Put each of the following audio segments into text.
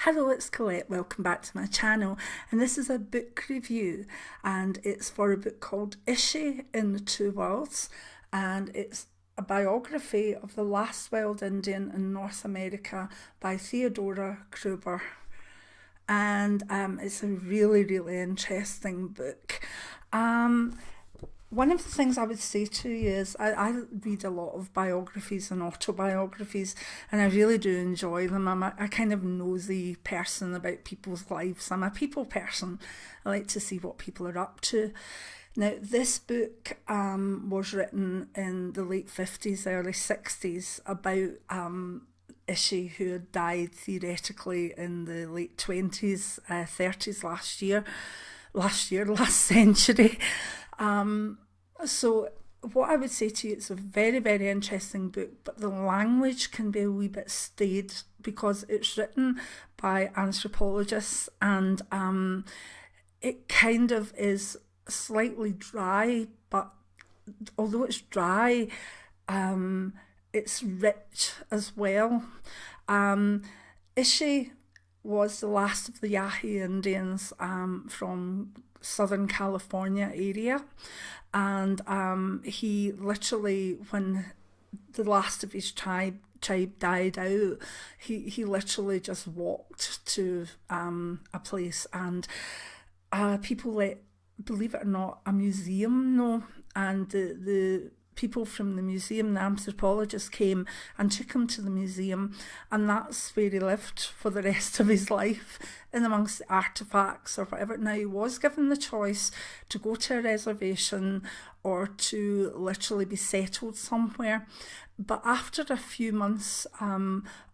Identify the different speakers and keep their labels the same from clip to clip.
Speaker 1: Hello, it's Colette. Welcome back to my channel. And this is a book review, and it's for a book called Ishi in the Two Worlds, and it's a biography of the last wild Indian in North America by Theodora Kroeber. And it's a really, really interesting book. One of the things I would say to you is I read a lot of biographies and autobiographies, and I really do enjoy them. I'm a kind of nosy person about people's lives. I'm a people person. I like to see what people are up to. Now, this book was written in the late 50s, early 60s about Ishi, who had died theoretically in the late 20s, 30s last century. So what I would say to you, it's a very, very interesting book, but the language can be a wee bit staid because it's written by anthropologists, and it kind of is slightly dry, but although it's dry, it's rich as well. Ishi was the last of the Yahi Indians from Southern California area, and he literally, when the last of his tribe died out, he literally just walked to a place, and people let, believe it or not, a museum know, and the people from the museum, the anthropologists, came and took him to the museum, and that's where he lived for the rest of his life, in amongst the artefacts or whatever. Now, he was given the choice to go to a reservation or to literally be settled somewhere, but after a few months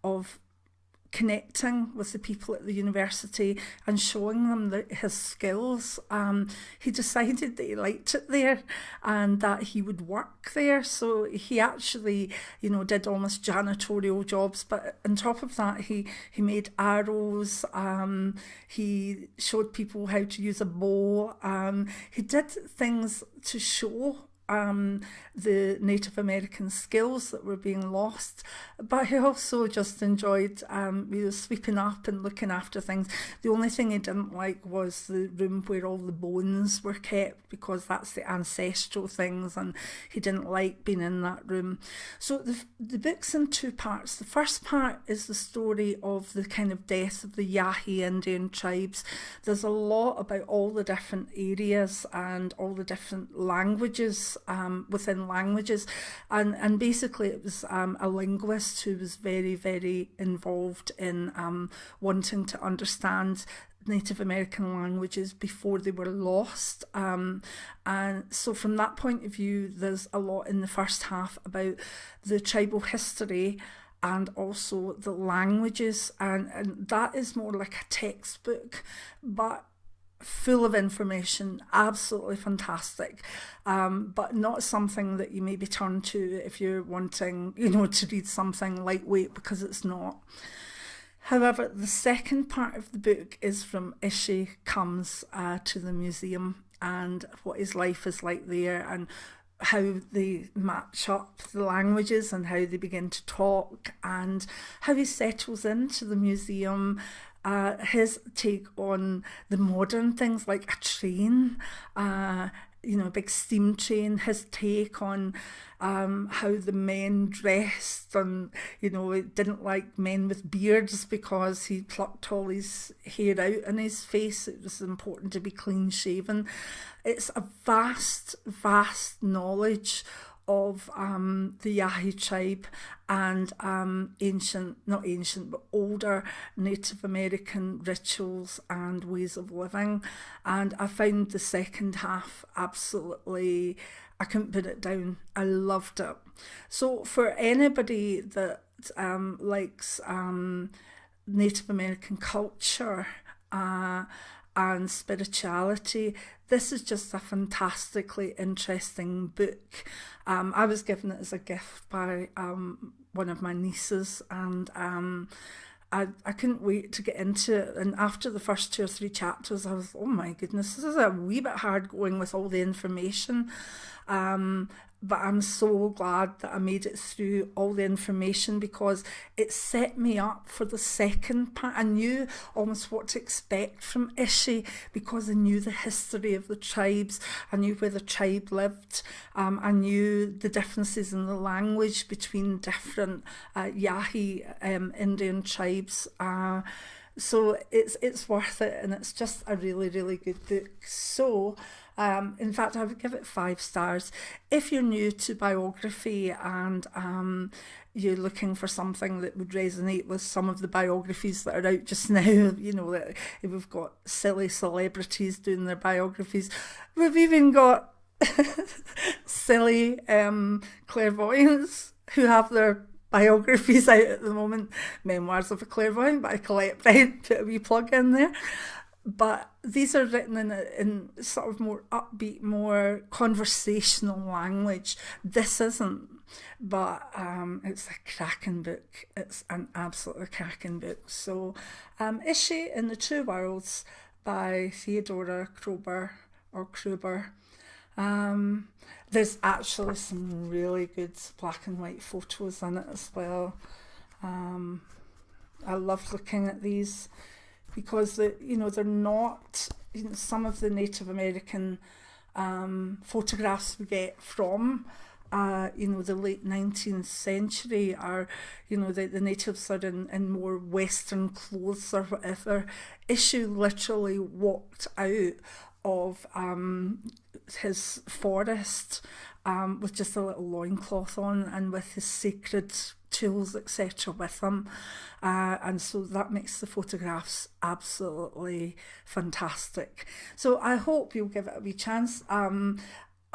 Speaker 1: of connecting with the people at the university and showing them his skills, he decided that he liked it there and that he would work there. So he actually, did almost janitorial jobs, but on top of that, he made arrows, he showed people how to use a bow, he did things to show the Native American skills that were being lost, but he also just enjoyed sweeping up and looking after things. The only thing he didn't like was the room where all the bones were kept, because that's the ancestral things, and he didn't like being in that room. So the book's in two parts. The first part is the story of the kind of death of the Yahi Indian tribes. There's a lot about all the different areas and all the different languages within languages, and basically it was a linguist who was very, very involved in wanting to understand Native American languages before they were lost, and so from that point of view, there's a lot in the first half about the tribal history and also the languages, and that is more like a textbook, but full of information, absolutely fantastic, but not something that you maybe turn to if you're wanting, to read something lightweight, because it's not. However, the second part of the book is from Ishi comes to the museum and what his life is like there, and how they match up the languages and how they begin to talk, and how he settles into the museum, his take on the modern things like a train, a big steam train, his take on how the men dressed, and he didn't like men with beards because he plucked all his hair out in his face. It was important to be clean shaven. It's a vast knowledge of the Yahi tribe and older Native American rituals and ways of living. And I found the second half absolutely, I couldn't put it down. I loved it. So for anybody that likes Native American culture and spirituality, this is just a fantastically interesting book. I was given it as a gift by one of my nieces, and I couldn't wait to get into it. And after the first 2 or 3 chapters, I was, oh my goodness, this is a wee bit hard going with all the information. But I'm so glad that I made it through all the information, because it set me up for the second part. I knew almost what to expect from Ishi, because I knew the history of the tribes, I knew where the tribe lived, I knew the differences in the language between different Yahi Indian tribes. So it's worth it, and it's just a really, really good book. So in fact, I would give it 5 stars. If you're new to biography and you're looking for something that would resonate with some of the biographies that are out just now, you know, that we've got silly celebrities doing their biographies. We've even got silly clairvoyants who have their biographies out at the moment. Memoirs of a Clairvoyant by Colette Clairvoyant, put a wee plug in there. But these are written in sort of more upbeat, more conversational language. This isn't, but it's a cracking book. It's an absolutely cracking book. So Ishi in the Two Worlds by Theodora Kroeber. There's actually some really good black and white photos in it as well. I love looking at these, because they're not, some of the Native American photographs we get from the late 19th century are, the natives are in more Western clothes or whatever. Ishi literally walked out of his forest with just a little loincloth on, and with his sacred tools, etc. with him. And so that makes the photographs absolutely fantastic. So I hope you'll give it a wee chance.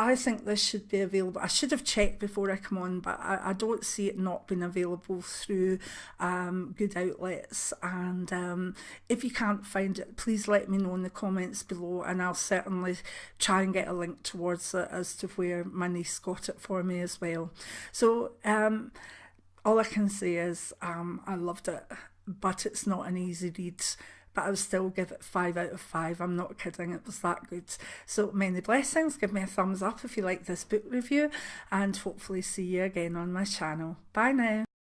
Speaker 1: I think this should be available. I should have checked before I come on, but I don't see it not being available through good outlets. And if you can't find it, please let me know in the comments below, and I'll certainly try and get a link towards it as to where my niece got it for me as well. So all I can say is I loved it, but it's not an easy read. But I would still give it 5 out of 5. I'm not kidding, it was that good. So many blessings. Give me a thumbs up if you like this book review, and hopefully see you again on my channel. Bye now.